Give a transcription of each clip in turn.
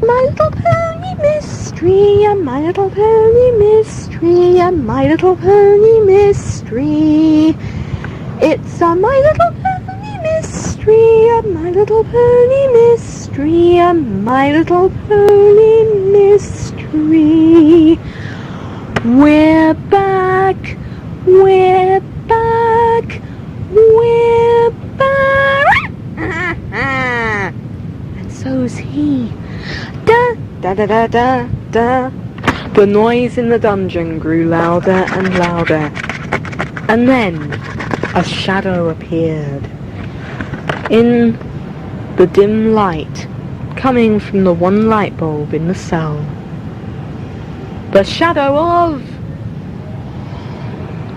My Little Pony Mystery, a My Little Pony Mystery, a My Little Pony Mystery. It's a My Little Pony Mystery, a My Little Pony Mystery, a My Little Pony Mystery. We're back, we're back, we're back. And so's he. Da da da da da da. The noise in the dungeon grew louder and louder, and then a shadow appeared in the dim light coming from the one light bulb in the cell. The shadow of...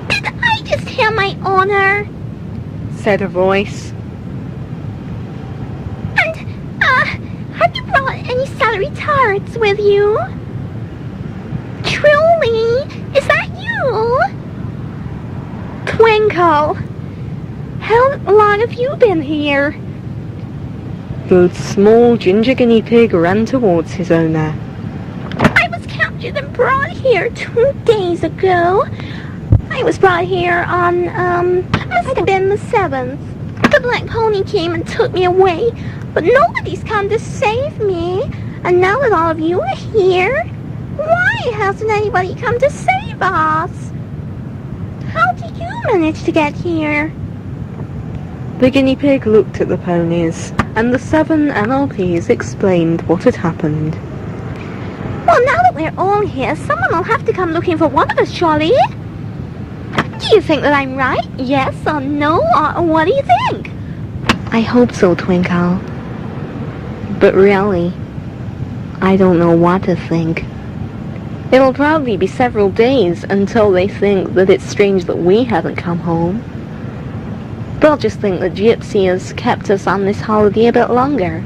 Did I just hear my honor? Said a voice. And, have you brought any celery tarts with you? Truly, is that you? Twinkle, how long have you been here? The small ginger guinea pig ran towards his owner. I was captured and brought here 2 days ago. I was brought here on, must have been the 7th. The black pony came and took me away, but nobody's come to save me. And now that all of you are here, why hasn't anybody come to save us? How did you manage to get here? The guinea pig looked at the ponies, and the 7 NLPs explained what had happened. Well, now that we're all here, someone will have to come looking for one of us, surely. Do you think that I'm right? Yes or no? Or what do you think? I hope so, Twinkle. But really, I don't know what to think. It'll probably be several days until they think that it's strange that we haven't come home. They'll just think that Gypsy has kept us on this holiday a bit longer.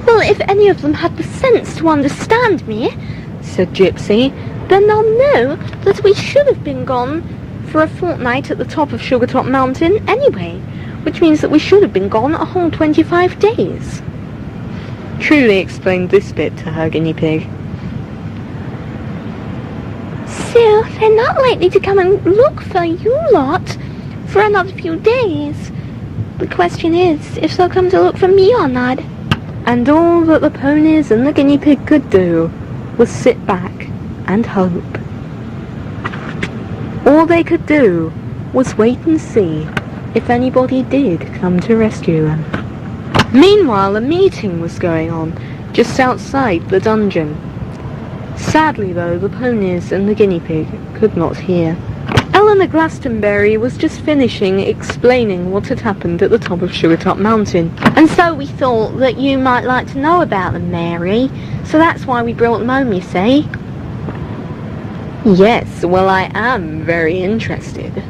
Well, if any of them had the sense to understand me, said Gypsy, then they'll know that we should have been gone for a fortnight at the top of Sugartop Mountain anyway, which means that we should have been gone a whole 25 days. Truly explained this bit to her guinea pig. So, they're not likely to come and look for you lot for another few days. The question is if they'll come to look for me or not. And all that the ponies and the guinea pig could do was sit back and hope. All they could do was wait and see if anybody did come to rescue them. Meanwhile, a meeting was going on just outside the dungeon. Sadly, though, the ponies and the guinea pig could not hear. Eleanor Glastonbury was just finishing explaining what had happened at the top of Sugartop Mountain. And so we thought that you might like to know about them, Mary. So that's why we brought them home, you see. Yes, well, I am very interested,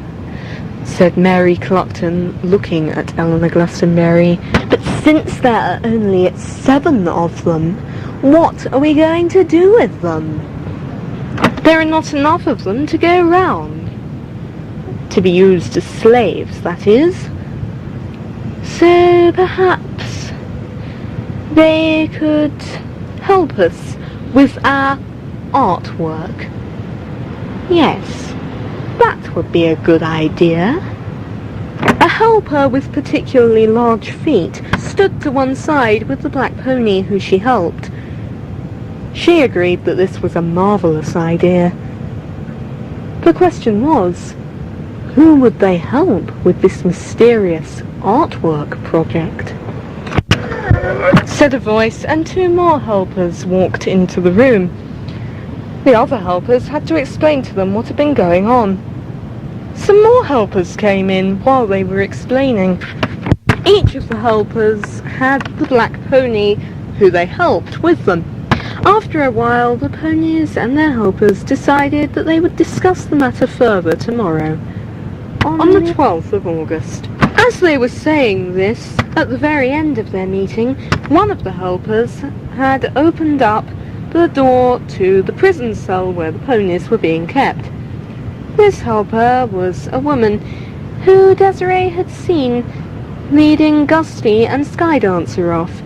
said Mary Cluckton, looking at Eleanor Glastonbury. But since there are only 7 of them, what are we going to do with them? There are not enough of them to go round. To be used as slaves, that is. So perhaps they could help us with our artwork. Yes, that would be a good idea. A helper with particularly large feet stood to one side with the black pony who she helped. She agreed that this was a marvellous idea. The question was, who would they help with this mysterious artwork project? Said a voice, and 2 more helpers walked into the room. The other helpers had to explain to them what had been going on. Some more helpers came in while they were explaining. Each of the helpers had the black pony who they helped with them. After a while, the ponies and their helpers decided that they would discuss the matter further tomorrow, on the 12th of August. As they were saying this, at the very end of their meeting, one of the helpers had opened up the door to the prison cell where the ponies were being kept. This helper was a woman who Desiree had seen leading Gusty and Skydancer off,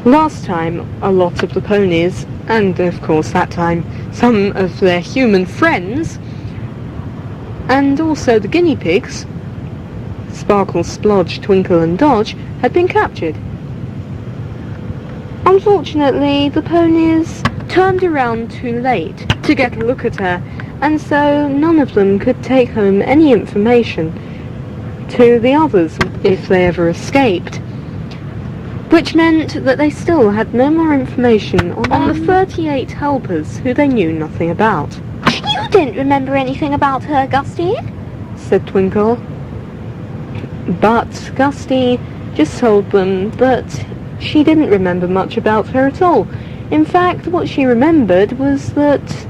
Last time, a lot of the ponies, and of course that time some of their human friends, and also the guinea pigs, Sparkle, Splodge, Twinkle and Dodge, had been captured. Unfortunately, the ponies turned around too late to get a look at her, and so none of them could take home any information to the others if they ever escaped, which meant that they still had no more information on the 38 helpers who they knew nothing about. You didn't remember anything about her, Gusty? Said Twinkle. But Gusty just told them that she didn't remember much about her at all. In fact, what she remembered was that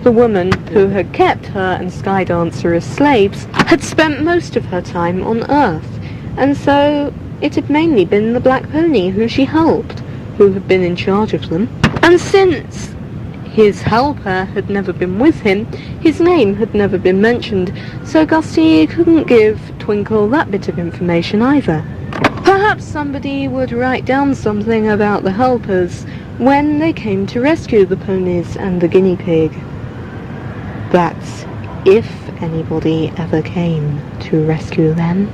the woman who had kept her and Skydancer as slaves had spent most of her time on Earth, and so it had mainly been the Black Pony who she helped, who had been in charge of them. And since his helper had never been with him, his name had never been mentioned, so Gusty couldn't give Twinkle that bit of information either. Perhaps somebody would write down something about the helpers when they came to rescue the ponies and the guinea pig. That's if anybody ever came to rescue them.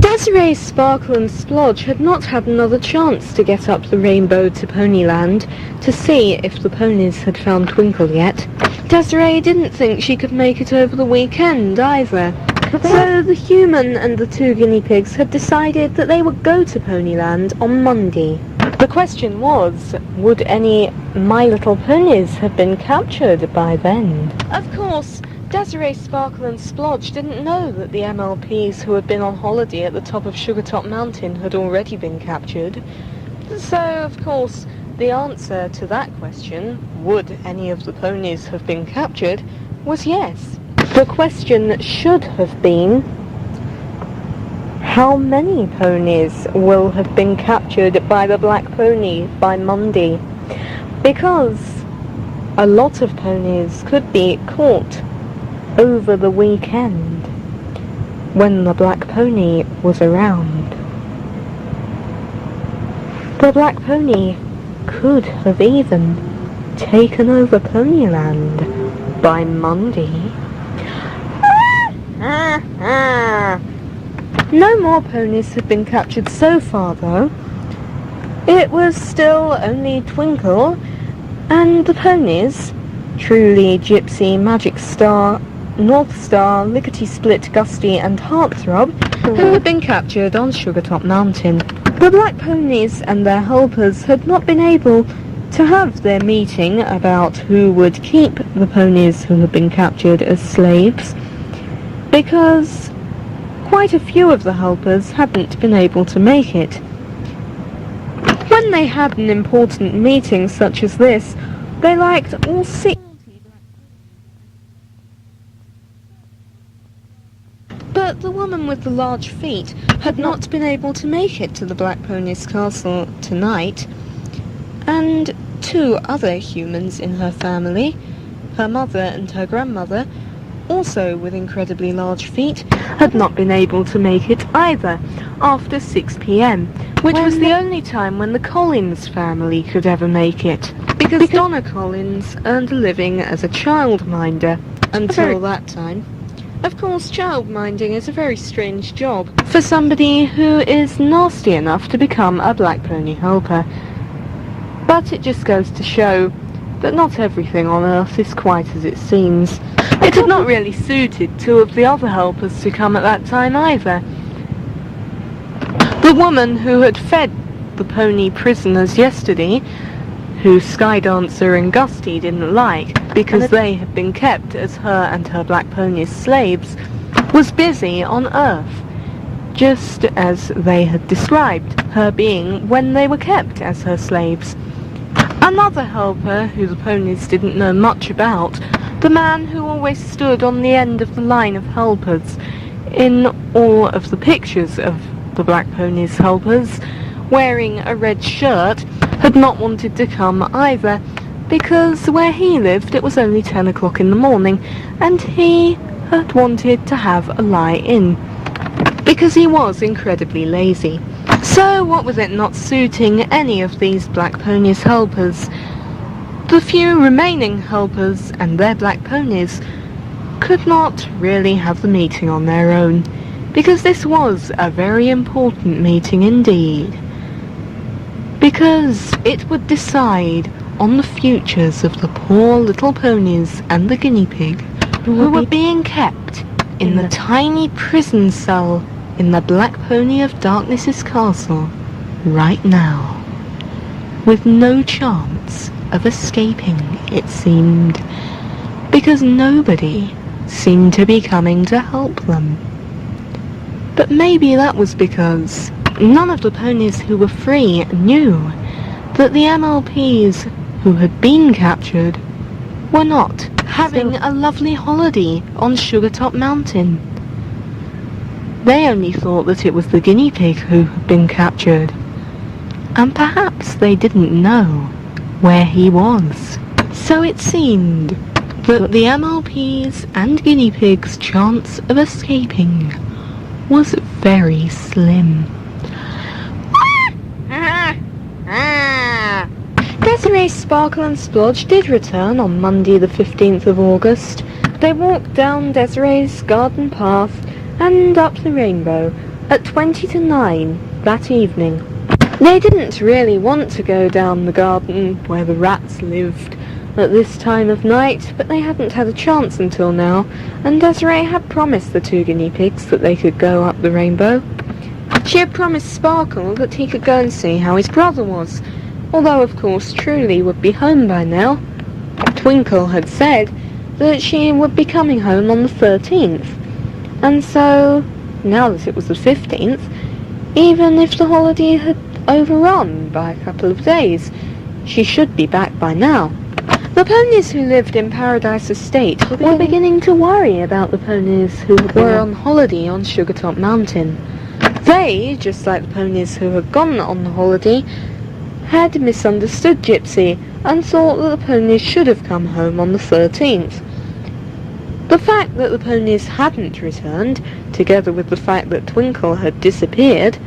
Desiree, Sparkle and Splodge had not had another chance to get up the rainbow to Ponyland to see if the ponies had found Twinkle yet. Desiree didn't think she could make it over the weekend either. So the human and the two guinea pigs had decided that they would go to Ponyland on Monday. The question was, would any My Little Ponies have been captured by then? Of course, Desiree, Sparkle and Splodge didn't know that the MLPs who had been on holiday at the top of Sugartop Mountain had already been captured. So, of course, the answer to that question, would any of the ponies have been captured, was yes. The question should have been, how many ponies will have been captured by the Black Pony by Monday? Because a lot of ponies could be caught over the weekend when the Black Pony was around. The Black Pony could have even taken over Ponyland by Monday. No more ponies have been captured so far, though. It was still only Twinkle and the ponies, Truly, Gypsy, Magic Star, North Star, Lickety Split, Gusty and Heartthrob, who had been captured on Sugartop Mountain. The Black Ponies and their helpers had not been able to have their meeting about who would keep the ponies who had been captured as slaves, because quite a few of the helpers hadn't been able to make it. When they had an important meeting such as this, they liked all 6. But the woman with the large feet had not been able to make it to the Black Pony's castle tonight, and 2 other humans in her family, her mother and her grandmother, also with incredibly large feet, had not been able to make it either after 6 p.m, which was the only time when the Collins family could ever make it, because Donna Collins earned a living as a childminder until that time. Of course, childminding is a very strange job for somebody who is nasty enough to become a Black Pony helper, but it just goes to show that not everything on Earth is quite as it seems. It had not really suited 2 of the other helpers to come at that time either. The woman who had fed the pony prisoners yesterday, who Skydancer and Gusty didn't like because they had been kept as her and her Black Pony's slaves, was busy on Earth, just as they had described her being when they were kept as her slaves. Another helper, who the ponies didn't know much about, the man who always stood on the end of the line of helpers in all of the pictures of the Black Pony's helpers, wearing a red shirt, had not wanted to come either, because where he lived it was only 10 o'clock in the morning, and he had wanted to have a lie-in. because he was incredibly lazy. So what with it not suiting any of these black ponies' helpers, the few remaining helpers and their black ponies could not really have the meeting on their own, because this was a very important meeting indeed, because it would decide on the futures of the poor little ponies and the guinea pig who were being kept in the tiny prison cell in the Black Pony of Darkness's castle right now, with no chance of escaping, it seemed, because nobody seemed to be coming to help them. But maybe that was because none of the ponies who were free knew that the MLPs who had been captured were not having a lovely holiday on Sugartop Mountain. They only thought that it was the guinea pig who had been captured, and perhaps they didn't know where he was. So it seemed that the MLPs and guinea pigs' chance of escaping was very slim. Desiree, Sparkle and Splodge did return on Monday the 15th of August. They walked down Desiree's garden path and up the rainbow at 20 to 9 that evening. They didn't really want to go down the garden where the rats lived at this time of night, but they hadn't had a chance until now, and Desiree had promised the two guinea pigs that they could go up the rainbow. She had promised Sparkle that he could go and see how his brother was, although of course Truly would be home by now. Twinkle had said that she would be coming home on the 13th, and so, now that it was the 15th, even if the holiday had overrun by a couple of days, she should be back by now. The ponies who lived in Paradise Estate were beginning to worry about the ponies who were on holiday on Sugartop Mountain. They, just like the ponies who had gone on the holiday, had misunderstood Gypsy and thought that the ponies should have come home on the 13th. The fact that the ponies hadn't returned, together with the fact that Twinkle had disappeared,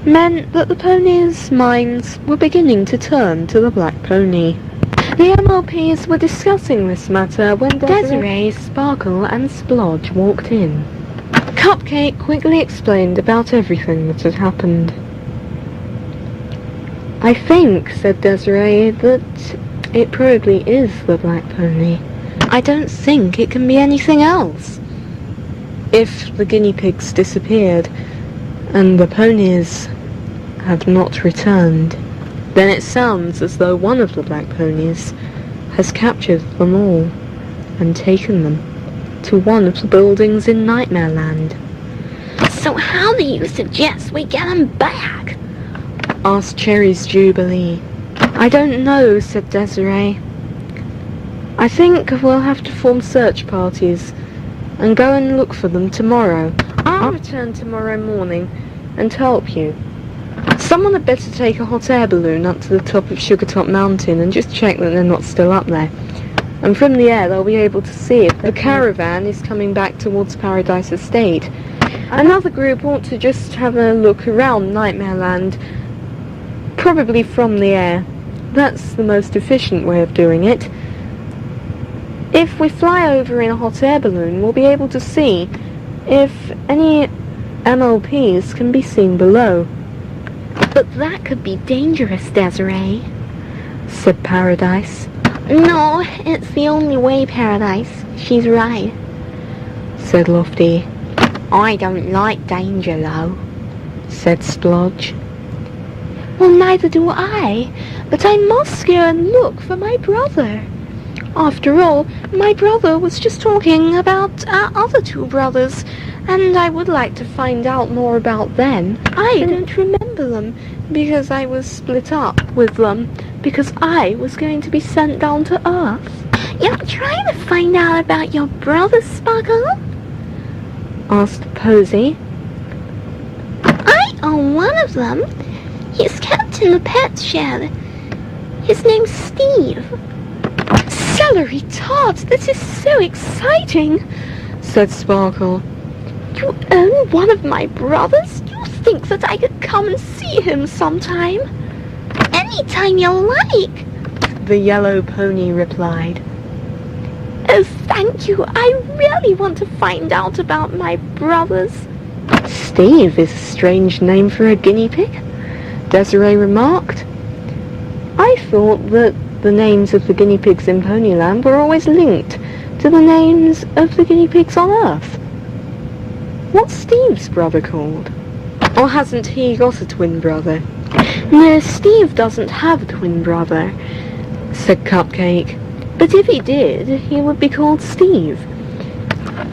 meant that the ponies' minds were beginning to turn to the Black Pony. The MLPs were discussing this matter when Desiree, Sparkle and Splodge walked in. Cupcake quickly explained about everything that had happened. "I think," said Desiree, "that it probably is the Black Pony. I don't think it can be anything else. If the guinea pigs disappeared and the ponies have not returned, then it sounds as though one of the Black Ponies has captured them all and taken them to one of the buildings in Nightmare Land." So how do you suggest we get them back? asked Cherry's Jubilee. "I don't know," said Desiree. "I think we'll have to form search parties and go and look for them tomorrow. I'll return tomorrow morning and help you. Someone had better take a hot air balloon up to the top of Sugartop Mountain and just check that they're not still up there. And from the air they'll be able to see if the caravan is coming back towards Paradise Estate. Another group ought to just have a look around Nightmare Land, probably from the air. That's the most efficient way of doing it. If we fly over in a hot air balloon, we'll be able to see if any MLPs can be seen below." But that could be dangerous, Desiree, said Paradise. "No, it's the only way, Paradise. She's right," said Lofty. "I don't like danger, though," said Splodge. "Well, neither do I, but I must go and look for my brother. After all, my brother was just talking about our other two brothers, and I would like to find out more about them. I don't remember them, because I was split up with them, because I was going to be sent down to Earth." "You're trying to find out about your brother, Sparkle?" asked Posy. "I own one of them. He's kept in the pet shed. His name's Steve." "Celery tart! This is so exciting!" said Sparkle. You own one of my brothers? You think that I could come and see him sometime? Anytime you like, the yellow pony replied. Oh, thank you. I really want to find out about my brothers. Steve is a strange name for a guinea pig, Desiree remarked. I thought that the names of the guinea pigs in Ponyland were always linked to the names of the guinea pigs on Earth. What's Steve's brother called? Or hasn't he got a twin brother? No, Steve doesn't have a twin brother, said Cupcake. But if he did, he would be called Steve.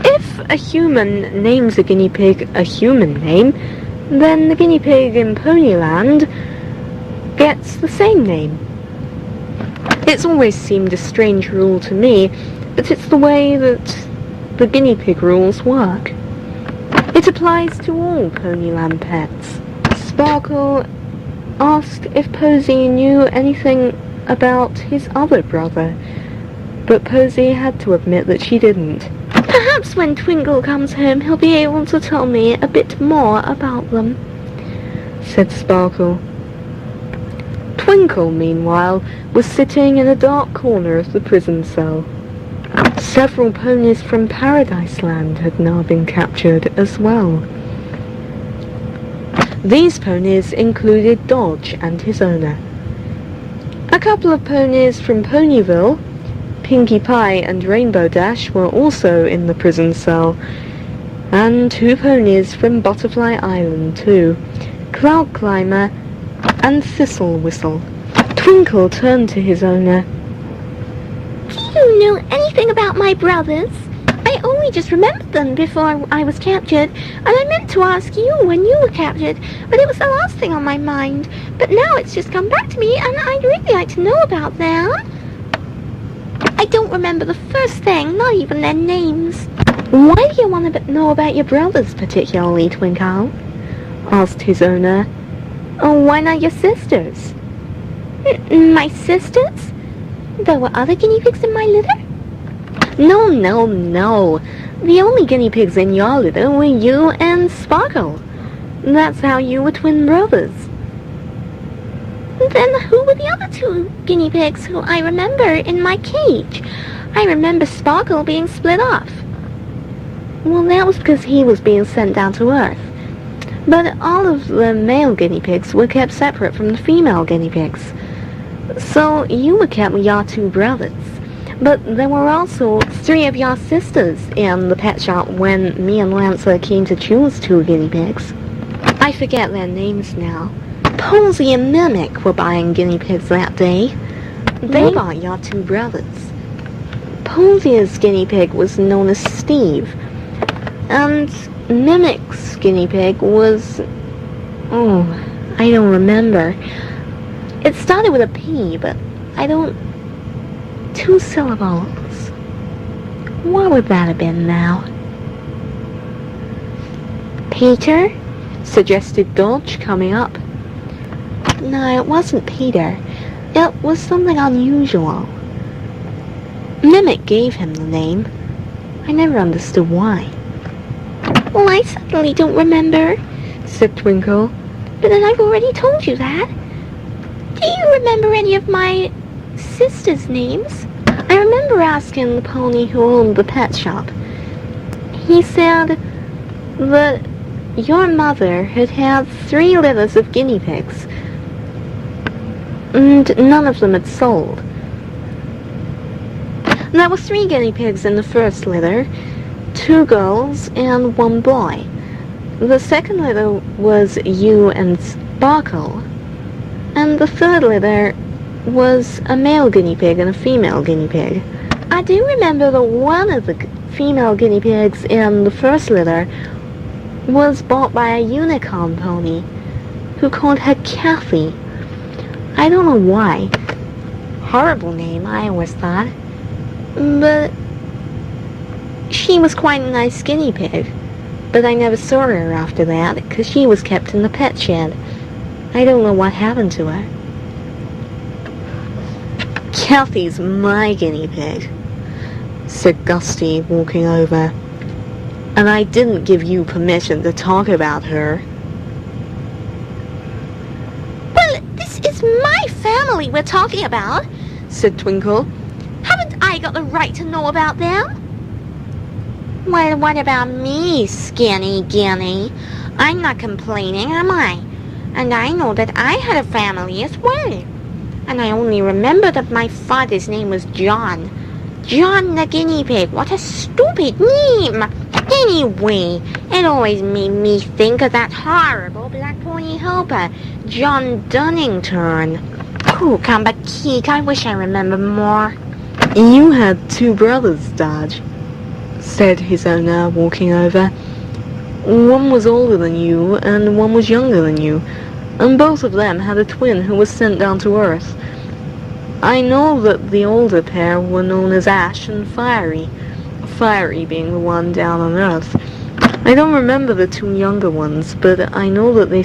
If a human names a guinea pig a human name, then the guinea pig in Ponyland gets the same name. It's always seemed a strange rule to me, but it's the way that the guinea pig rules work. It applies to all Ponyland pets. Sparkle asked if Posy knew anything about his other brother, but Posy had to admit that she didn't. Perhaps when Twinkle comes home he'll be able to tell me a bit more about them, said Sparkle. Twinkle, meanwhile, was sitting in a dark corner of the prison cell. Several ponies from Paradise Land had now been captured as well. These ponies included Dodge and his owner. A couple of ponies from Ponyville, Pinkie Pie and Rainbow Dash, were also in the prison cell, and 2 ponies from Butterfly Island too, Cloud Climber and Thistle Whistle. Twinkle turned to his owner. Do you know anything about my brothers? I only just remembered them before I was captured, and I meant to ask you when you were captured, but it was the last thing on my mind. But now it's just come back to me, and I'd really like to know about them. I don't remember the first thing, not even their names. Why do you want to know about your brothers particularly, Twinkle? Asked his owner. Oh, why not your sisters? My sisters? There were other guinea pigs in my litter? No. The only guinea pigs in your litter were you and Sparkle. That's how you were twin brothers. Then who were the other 2 guinea pigs who I remember in my cage? I remember Sparkle being split off. Well, that was because he was being sent down to Earth. But all of the male guinea pigs were kept separate from the female guinea pigs. So you were kept with your 2 brothers. But there were also 3 of your sisters in the pet shop when me and Lancer came to choose 2 guinea pigs. I forget their names now. Posy and Mimic were buying guinea pigs that day. They bought your 2 brothers. Posy's guinea pig was known as Steve, and Mimic's guinea pig was... oh, I don't remember. It started with a P, but I don't... 2 syllables. What would that have been now? Peter? Suggested Dodge, coming up. No, it wasn't Peter. It was something unusual. Mimic gave him the name. I never understood why. Well, I certainly don't remember, said Twinkle. But then I've already told you that. Do you remember any of my sisters' names? I remember asking the pony who owned the pet shop. He said that your mother had 3 litters of guinea pigs, and none of them had sold. There were 3 guinea pigs in the first litter, 2 girls and 1 boy. The second litter was you and Sparkle, and the third litter was a male guinea pig and a female guinea pig. I do remember that one of the female guinea pigs in the first litter was bought by a unicorn pony who called her Kathy. I don't know why. Horrible name, I always thought. But she was quite a nice guinea pig. But I never saw her after that, because she was kept in the pet shed. I don't know what happened to her. Kathy's my guinea pig, said Gusty, walking over. and I didn't give you permission to talk about her. Well, this is my family we're talking about, said Twinkle. Haven't I got the right to know about them? Well, what about me, Skinny Guinea? I'm not complaining, am I? And I know that I had a family as well. And I only remember that my father's name was John. John the Guinea Pig. What a stupid name! Anyway, it always made me think of that horrible black pony helper, John Dunnington. Oh, Kambakeek, I wish I remembered more. You had 2 brothers, Dodge, said his owner, walking over. One was older than you, and one was younger than you, and both of them had a twin who was sent down to Earth. I know that the older pair were known as Ash and Fiery, Fiery being the one down on Earth. I don't remember the 2 younger ones, but I know that their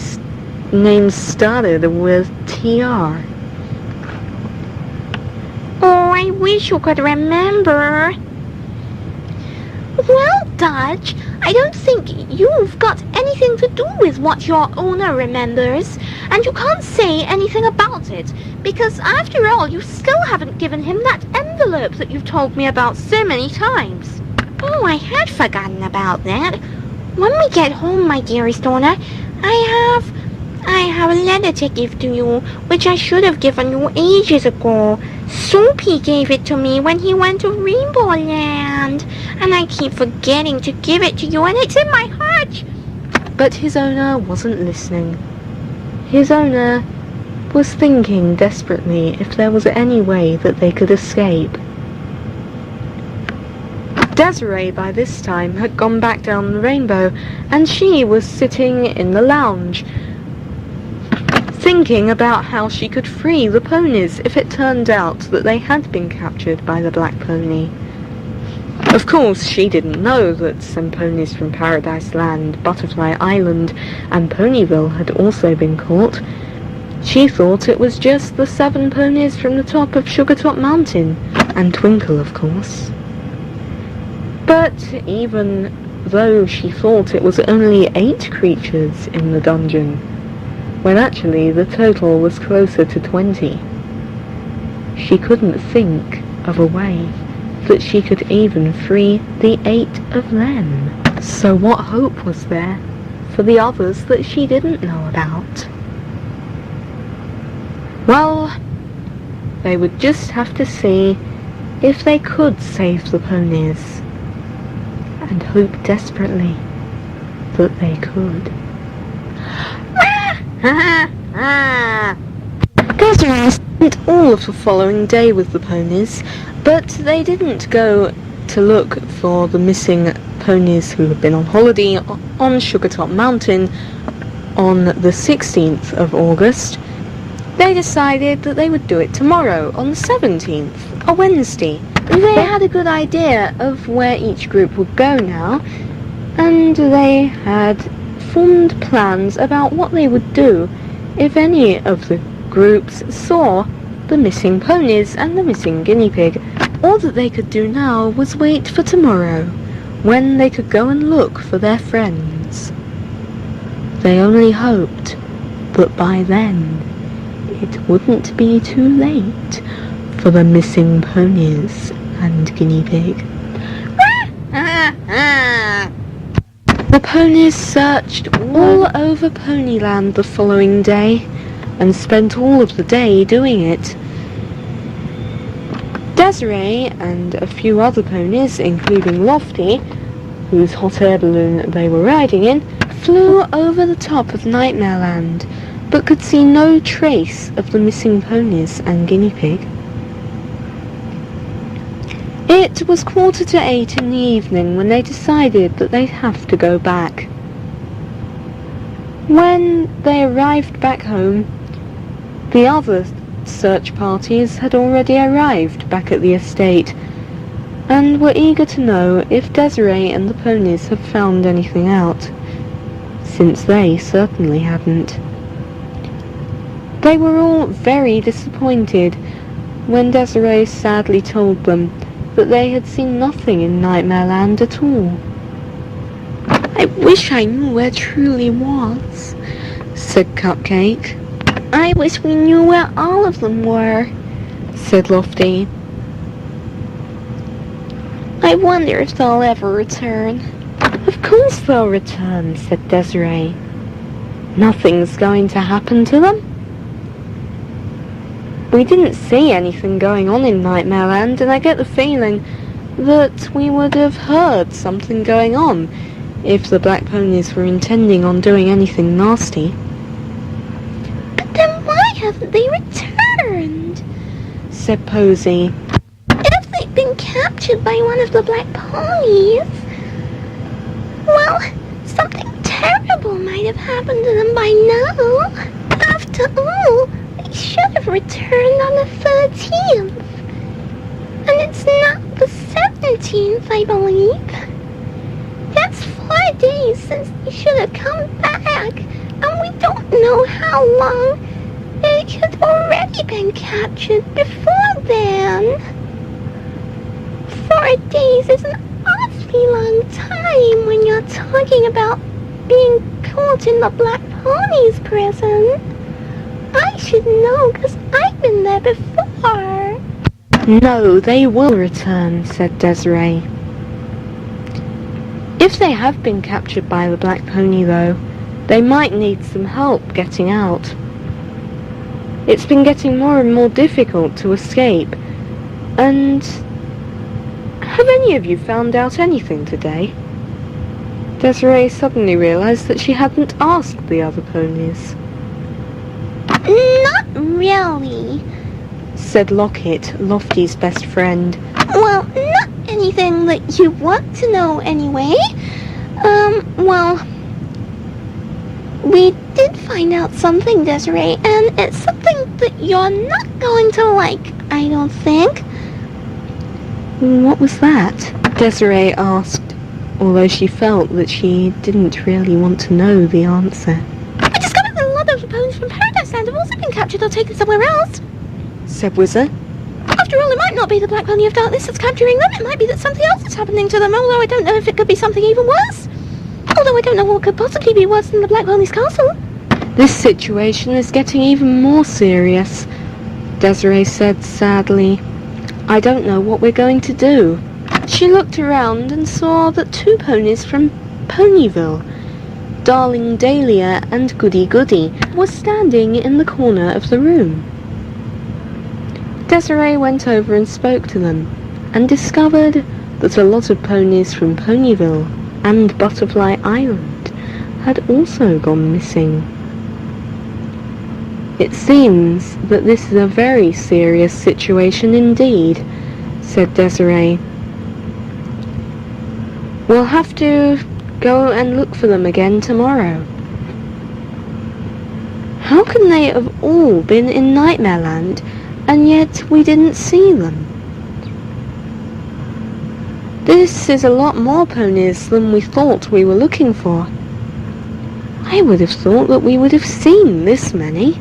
names started with TR. Oh, I wish you could remember. Well, Dodge, I don't think you've got anything to do with what your owner remembers, and you can't say anything about it, because after all, you still haven't given him that envelope that you've told me about so many times. Oh, I had forgotten about that. When we get home, my dearest owner, I have a letter to give to you, which I should have given you ages ago. Soapy gave it to me when he went to Rainbow Land, and I keep forgetting to give it to you, and it's in my heart. But his owner wasn't listening. His owner was thinking desperately if there was any way that they could escape. Desiree, by this time, had gone back down the rainbow, and she was sitting in the lounge, thinking about how she could free the ponies if it turned out that they had been captured by the Black Pony. Of course, she didn't know that some ponies from Paradise Land, Butterfly Island, and Ponyville had also been caught. She thought it was just the 7 ponies from the top of Sugartop Mountain, and Twinkle, of course. But even though she thought it was only 8 creatures in the dungeon, when actually the total was closer to 20, she couldn't think of a way that she could even free the 8 of them. So what hope was there for the others that she didn't know about? Well, they would just have to see if they could save the ponies, and hope desperately that they could. Desiree spent all of the following day with the ponies, but they didn't go to look for the missing ponies who had been on holiday on Sugartop Mountain on the 16th of August. They decided that they would do it tomorrow, on the 17th, a Wednesday. They had a good idea of where each group would go now, and they had formed plans about what they would do if any of the groups saw the missing ponies and the missing guinea pig. All that they could do now was wait for tomorrow, when they could go and look for their friends. They only hoped that by then it wouldn't be too late for the missing ponies and guinea pig. The ponies searched all over Ponyland the following day, and spent all of the day doing it. Desiree and a few other ponies, including Lofty, whose hot air balloon they were riding in, flew over the top of Nightmare Land, but could see no trace of the missing ponies and guinea pig. It was 7:45 in the evening when they decided that they'd have to go back. When they arrived back home, the other search parties had already arrived back at the estate, and were eager to know if Desiree and the ponies had found anything out, since they certainly hadn't. They were all very disappointed when Desiree sadly told them that they had seen nothing in Nightmare Land at all. I wish I knew where Truly was, said Cupcake. I wish we knew where all of them were, said Lofty. I wonder if they'll ever return. Of course they'll return, said Desiree. Nothing's going to happen to them. We didn't see anything going on in Nightmare Land, and I get the feeling that we would have heard something going on if the Black Ponies were intending on doing anything nasty. But then why haven't they returned? Said Posy. If they've been captured by one of the Black Ponies, well, something terrible might have happened to them by now. After all, they should have returned on the 13th. And it's not the 17th, I believe. That's 4 days since they should have come back, and we don't know how long they had already been captured before then. 4 days is an awfully long time when you're talking about being caught in the Black Ponies prison. I should know, because I've been there before. No, they will return, said Desiree. If they have been captured by the Black Pony, though, they might need some help getting out. It's been getting more and more difficult to escape. And have any of you found out anything today? Desiree suddenly realised that she hadn't asked the other ponies. Not really, said Locket, Lofty's best friend. Well, not anything that you want to know anyway. Well, we did find out something, Desiree, and it's something that you're not going to like, I don't think. What was that? Desiree asked, although she felt that she didn't really want to know the answer. I discovered that a lot of the ponies from Paradise Land have also been captured or taken somewhere else, said Wizard. After all, it might not be the Black Pony of Darkness that's capturing them. It might be that something else is happening to them, although I don't know if it could be something even worse. Although I don't know what could possibly be worse than the Black Pony's castle. This situation is getting even more serious, Desiree said sadly. I don't know what we're going to do. She looked around and saw that 2 ponies from Ponyville, Darling Dahlia and Goody Goody, were standing in the corner of the room. Desiree went over and spoke to them, and discovered that a lot of ponies from Ponyville and Butterfly Island had also gone missing. It seems that this is a very serious situation indeed, said Desiree. We'll have to go and look for them again tomorrow. How can they have all been in Nightmare Land, and yet we didn't see them? This is a lot more ponies than we thought we were looking for. I would have thought that we would have seen this many.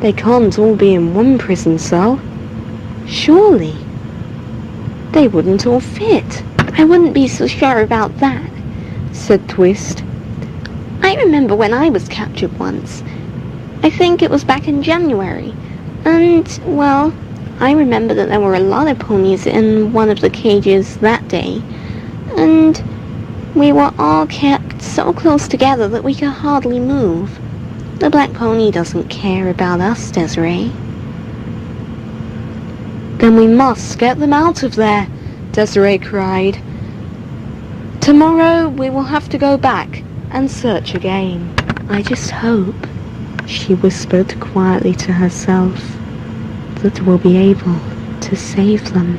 They can't all be in one prison cell. Surely. They wouldn't all fit. I wouldn't be so sure about that, said Twist. I remember when I was captured once. I think it was back in January. And, well, I remember that there were a lot of ponies in one of the cages that day. And we were all kept so close together that we could hardly move. The Black Pony doesn't care about us, Desiree. Then we must get them out of there, Desiree cried. Tomorrow we will have to go back and search again. I just hope, she whispered quietly to herself, that we'll be able to save them.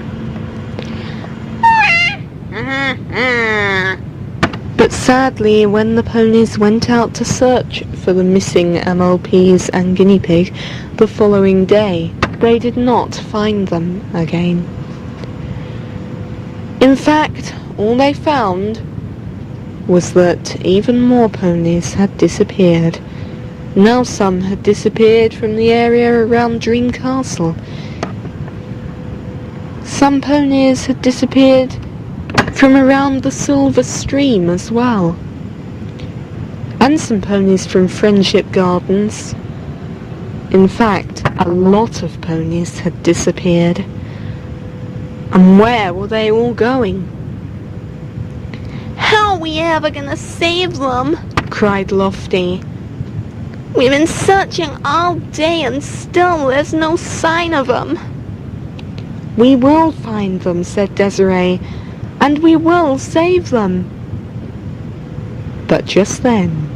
But sadly, when the ponies went out to search for the missing MLPs and guinea pig the following day, they did not find them again. In fact, all they found was that even more ponies had disappeared. Now some had disappeared from the area around Dream Castle. Some ponies had disappeared from around the Silver Stream as well. and some ponies from Friendship Gardens. In fact, a lot of ponies had disappeared. And where were they all going? How are we ever gonna save them? Cried Lofty. We've been searching all day and still there's no sign of them. We will find them, said Desiree, and we will save them. But just then,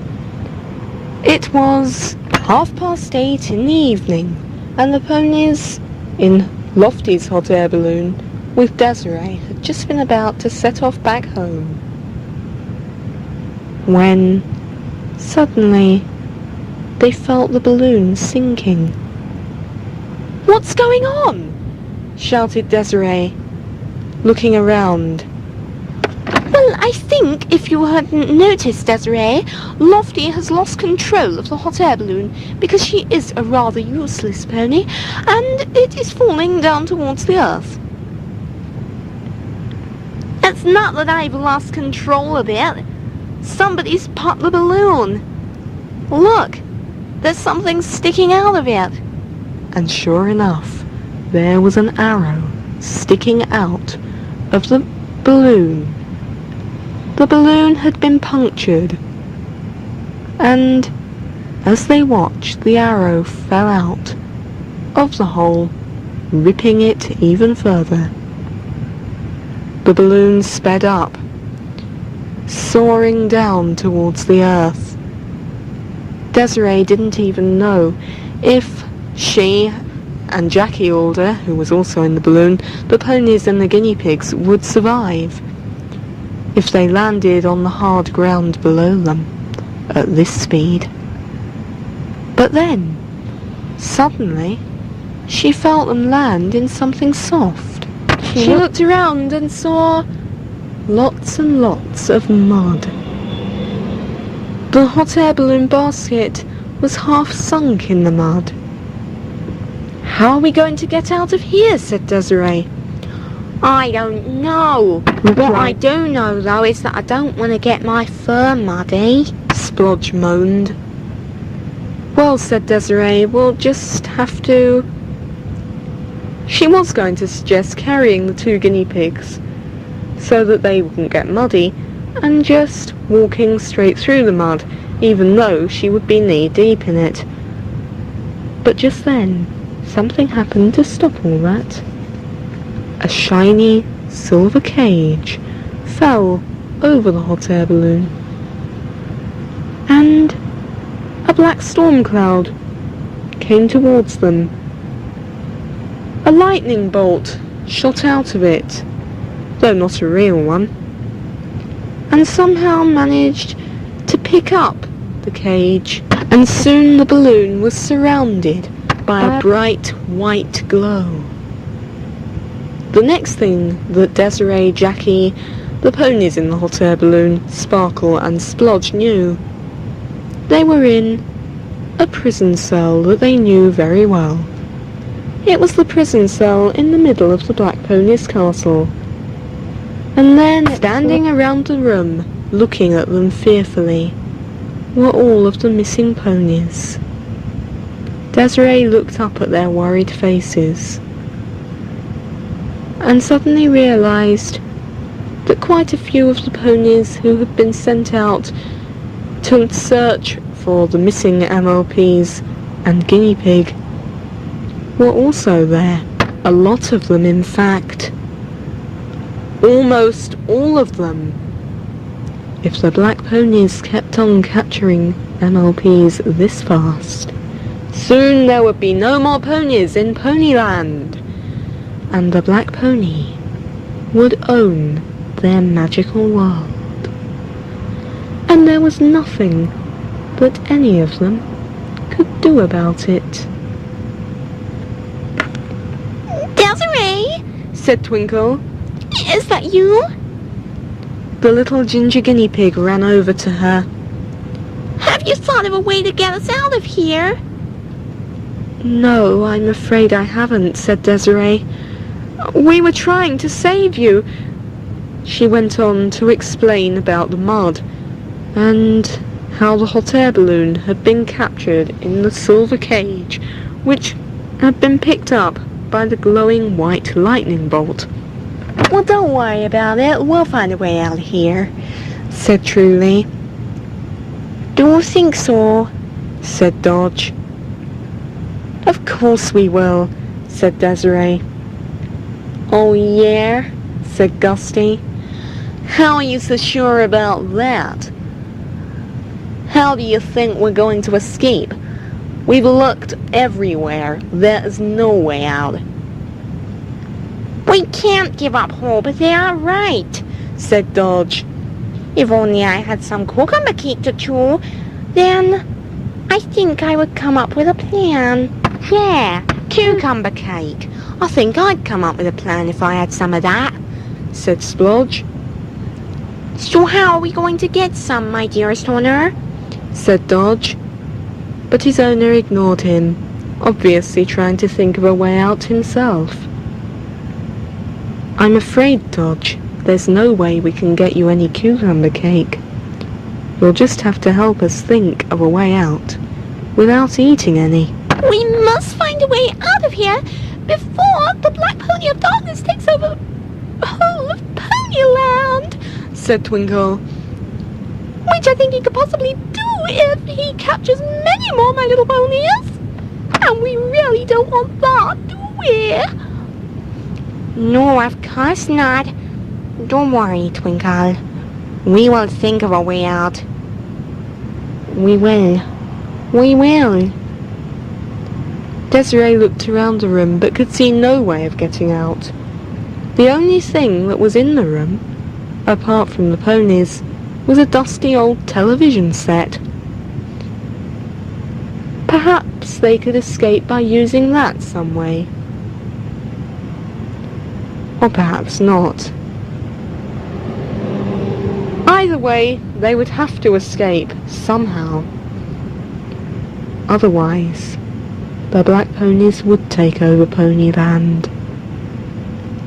it was 8:30 in the evening, and the ponies in Lofty's hot air balloon with Desiree had just been about to set off back home, when suddenly they felt the balloon sinking. "What's going on?" shouted Desiree, looking around. Well, I think, if you hadn't noticed, Desiree, Lofty has lost control of the hot air balloon because she is a rather useless pony, and it is falling down towards the earth. It's not that I've lost control of it. Somebody's popped the balloon. Look, there's something sticking out of it. And sure enough, there was an arrow sticking out of the balloon. The balloon had been punctured, and as they watched, the arrow fell out of the hole, ripping it even further. The balloon sped up, soaring down towards the earth. Desiree didn't even know if she and Jackie Alder, who was also in the balloon, the ponies and the guinea pigs, would survive if they landed on the hard ground below them at this speed. But then, suddenly, she felt them land in something soft. She looked around and saw lots and lots of mud. The hot air balloon basket was half sunk in the mud. "How are we going to get out of here?" said Desiree. I don't know. What I do know, though, is that I don't want to get my fur muddy. Splodge moaned. "Well," said Desiree, "we'll just have to..." She was going to suggest carrying the 2 guinea pigs so that they wouldn't get muddy, and just walking straight through the mud, even though she would be knee-deep in it. But just then, something happened to stop all that. A shiny silver cage fell over the hot air balloon, and a black storm cloud came towards them. A lightning bolt shot out of it, though not a real one, and somehow managed to pick up the cage, and soon the balloon was surrounded by a bright white glow. The next thing that Desiree, Jackie, the ponies in the hot air balloon, Sparkle and Splodge knew, they were in a prison cell that they knew very well. It was the prison cell in the middle of the Black Pony's castle. And then, standing around the room, looking at them fearfully, were all of the missing ponies. Desiree looked up at their worried faces, and suddenly realised that quite a few of the ponies who had been sent out to search for the missing MLPs and guinea pig were also there. A lot of them, in fact. Almost all of them. If the black ponies kept on capturing MLPs this fast, soon there would be no more ponies in Ponyland, and the black pony would own their magical world. And there was nothing that any of them could do about it. Desiree, Said Twinkle. is that you? The little ginger guinea pig ran over to her. Have you thought of a way to get us out of here? No, I'm afraid I haven't, said Desiree. We were trying to save you. She went on to explain about the mud and how the hot air balloon had been captured in the silver cage, which had been picked up by the glowing white lightning bolt. Well, don't worry about it. We'll find a way out of here, said Truly. Do you think so? said Dodge. Of course we will, said Desiree. Oh, yeah? said Gusty. How are you so sure about that? How do you think we're going to escape? We've looked everywhere. There is no way out. We can't give up hope. They are right, said Dodge. If only I had some cucumber cake to chew, then I think I would come up with a plan. Yeah, cucumber cake. I think I'd come up with a plan if I had some of that, said Splodge. So how are we going to get some, my dearest owner? said Dodge. But his owner ignored him, obviously trying to think of a way out himself. I'm afraid, Dodge, there's no way we can get you any cucumber cake. You'll just have to help us think of a way out, without eating any. We must find a way out of here before the Black Pony of Darkness takes over the whole of Ponyland, said Twinkle. Which I think he could possibly do if he captures many more My Little Ponies. And we really don't want that, do we? No, of course not. Don't worry, Twinkle. We will think of a way out. We will. We will. Desiree looked around the room but could see no way of getting out. The only thing that was in the room, apart from the ponies, was a dusty old television set. Perhaps they could escape by using that some way. Or perhaps not. Either way, they would have to escape somehow. Otherwise, the Black Ponies would take over Ponyland.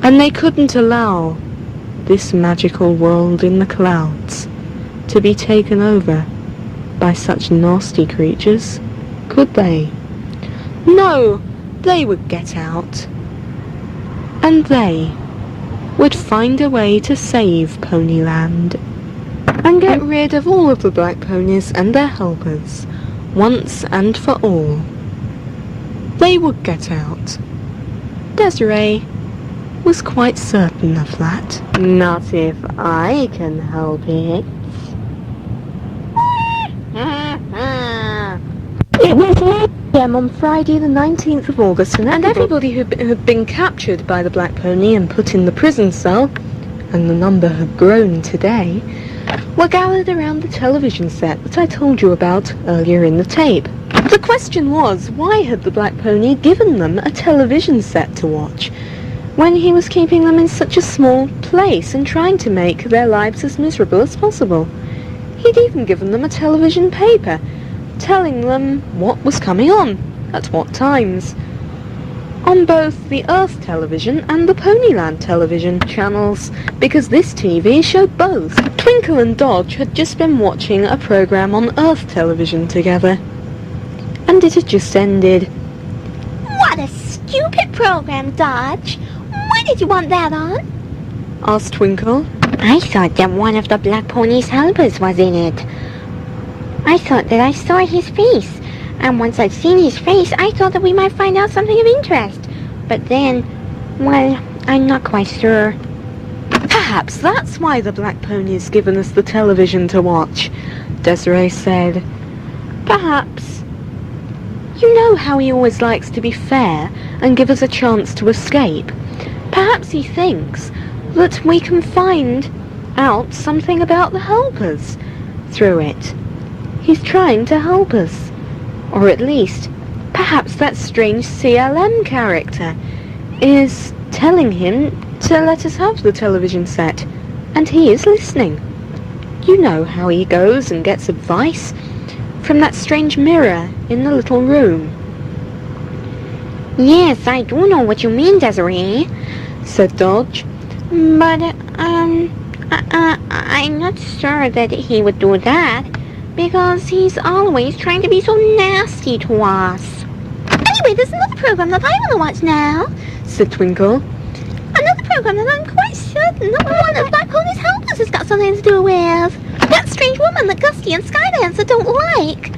And they couldn't allow this magical world in the clouds to be taken over by such nasty creatures, could they? No, they would get out. And they would find a way to save Ponyland and get rid of all of the Black Ponies and their helpers, once and for all. They would get out. Desiree was quite certain of that. Not if I can help it. It was 8 p.m. on Friday the 19th of August, and everybody who had been captured by the Black Pony and put in the prison cell, and the number had grown today, were gathered around the television set that I told you about earlier in the tape. The question was, why had the Black Pony given them a television set to watch, when he was keeping them in such a small place and trying to make their lives as miserable as possible? He'd even given them a television paper, telling them what was coming on, at what times, on both the Earth television and the Ponyland television channels, because this TV showed both. Twinkle and Dodge had just been watching a program on Earth television together, and it had just ended. What a stupid program, Dodge! Why did you want that on? asked Twinkle. I thought that one of the Black Pony's helpers was in it. I thought that I saw his face, and once I'd seen his face, I thought that we might find out something of interest. But then, well, I'm not quite sure. Perhaps that's why the Black Pony's given us the television to watch, Desiree said. Perhaps. You know how he always likes to be fair and give us a chance to escape. Perhaps he thinks that we can find out something about the helpers through it. He's trying to help us. Or at least, perhaps that strange CLM character is telling him to let us have the television set, and he is listening. You know how he goes and gets advice from that strange mirror in the little room. Yes, I do know what you mean, Desiree, said Dodge. But, I'm not sure that he would do that, because he's always trying to be so nasty to us. Anyway, there's another program that I want to watch now, said Twinkle. Another program that I'm quite certain that one of Black Pony's helpers has got something to do with. That strange woman that Gusty and Skydancer don't like.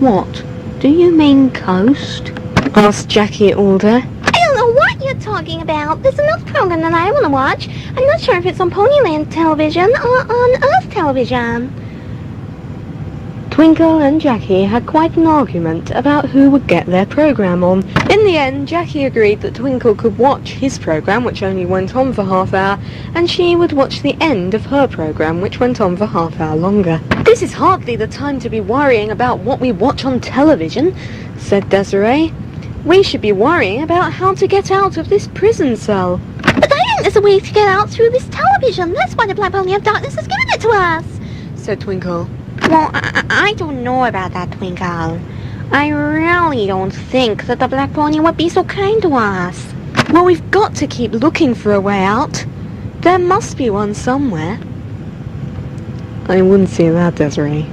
What? Do you mean Coast? Asked Jackie Alder. I don't know what you're talking about. There's another program that I want to watch. I'm not sure if it's on Ponyland television or on Earth television. Twinkle and Jackie had quite an argument about who would get their program on. In the end, Jackie agreed that Twinkle could watch his program, which only went on for half hour, and she would watch the end of her program, which went on for half hour longer. This is hardly the time to be worrying about what we watch on television, said Desiree. We should be worrying about how to get out of this prison cell. But I think there's a way to get out through this television. That's why the Black Pony of Darkness has given it to us, said Twinkle. Well, I don't know about that, Twinkle. I really don't think that the Black Pony would be so kind to us. Well, we've got to keep looking for a way out. There must be one somewhere. I wouldn't say that, Desiree.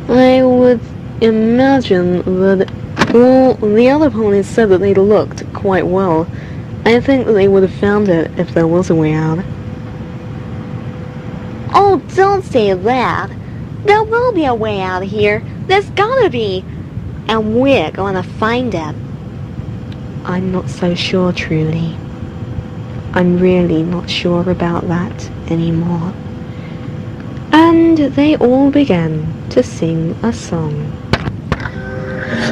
I would imagine that... Well, the other ponies said that they'd looked quite well. I think that they would have found it if there was a way out. Oh, don't say that. There will be a way out of here. There's gotta be. And we're gonna find it. I'm not so sure, truly. I'm really not sure about that anymore. And they all began to sing a song.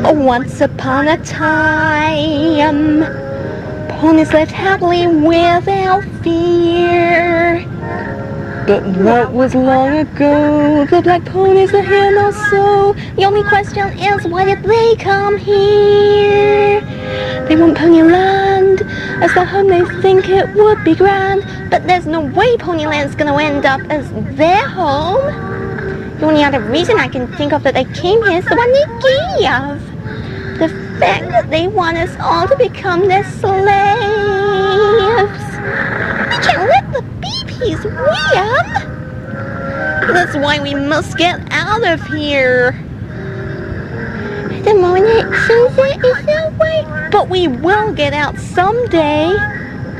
Once upon a time, ponies lived happily without fear. But that was long ago. The black ponies are here now, so the only question is, why did they come here? They want Ponyland as the home. They think it would be grand, but there's no way Ponyland's gonna end up as their home. The only other reason I can think of that they came here is the one they gave. The fact that they want us all to become their slaves. We can't let the BPs win. That's why we must get out of here. The moment it seems it is that way. But we will get out someday.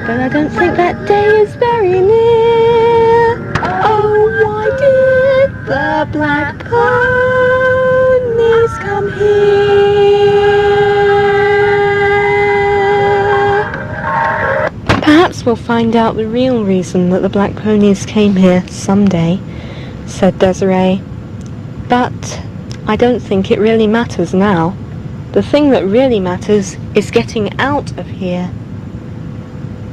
But I don't think that day is very near. Oh, why did the black ponies come here? Perhaps we'll find out the real reason that the black ponies came here someday, said Desiree. But I don't think it really matters now. The thing that really matters is getting out of here.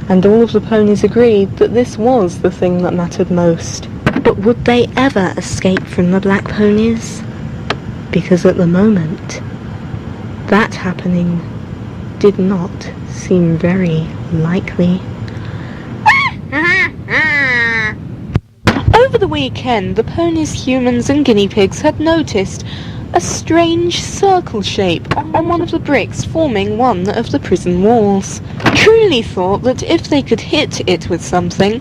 And all of the ponies agreed that this was the thing that mattered most. But would they ever escape from the black ponies? Because at the moment, that happening did not seem very likely. Over the weekend, the ponies, humans and guinea pigs had noticed a strange circle shape on one of the bricks forming one of the prison walls. Truly thought that if they could hit it with something,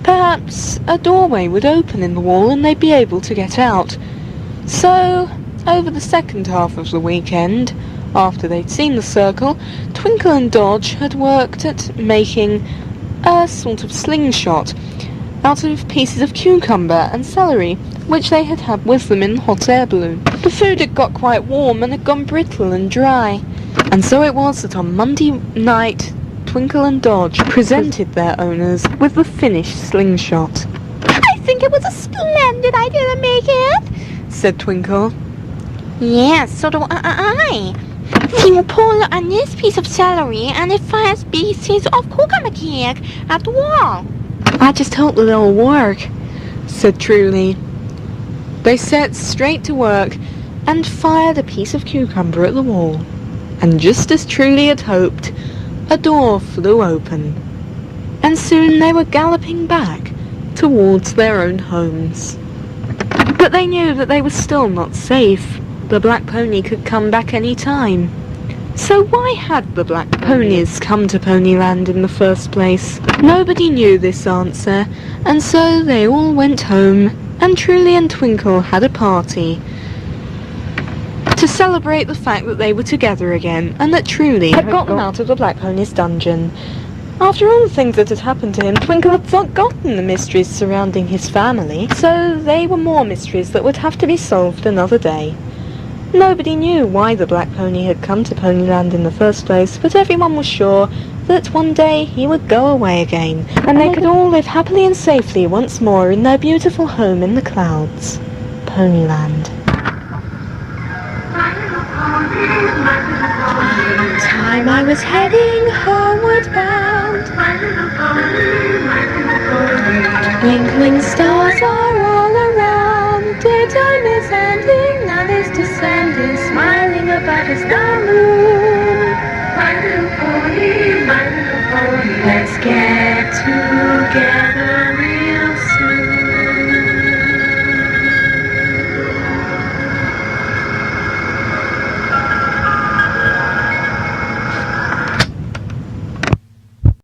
perhaps a doorway would open in the wall and they'd be able to get out. So, over the second half of the weekend, after they'd seen the circle, Twinkle and Dodge had worked at making a sort of slingshot out of pieces of cucumber and celery, which they had had with them in the hot air balloon. The food had got quite warm and had gone brittle and dry. And so it was that on Monday night, Twinkle and Dodge presented their owners with the finished slingshot. I think it was a splendid idea to make it, said Twinkle. Yes, so do I. You pull on this piece of celery and it fires pieces of cucumber cake at the wall. I just hope that it'll work, said Truly. They set straight to work and fired a piece of cucumber at the wall. And just as Truly had hoped, a door flew open. And soon they were galloping back towards their own homes. But they knew that they were still not safe. The black pony could come back any time. So why had the black ponies come to Ponyland in the first place? Nobody knew this answer, and so they all went home and Truly and Twinkle had a party to celebrate the fact that they were together again, and that Truly had gotten out of the Black Pony's dungeon. After all the things that had happened to him, Twinkle had forgotten the mysteries surrounding his family, so they were more mysteries that would have to be solved another day. Nobody knew why the Black Pony had come to Ponyland in the first place, but everyone was sure that one day he would go away again, and they could all live happily and safely once more in their beautiful home in the clouds, Ponyland. Time I was heading homeward bound. Twinkling stars are all around. Daytime is ending, night is descending, smiling above us the moon. My little pony, let's get together.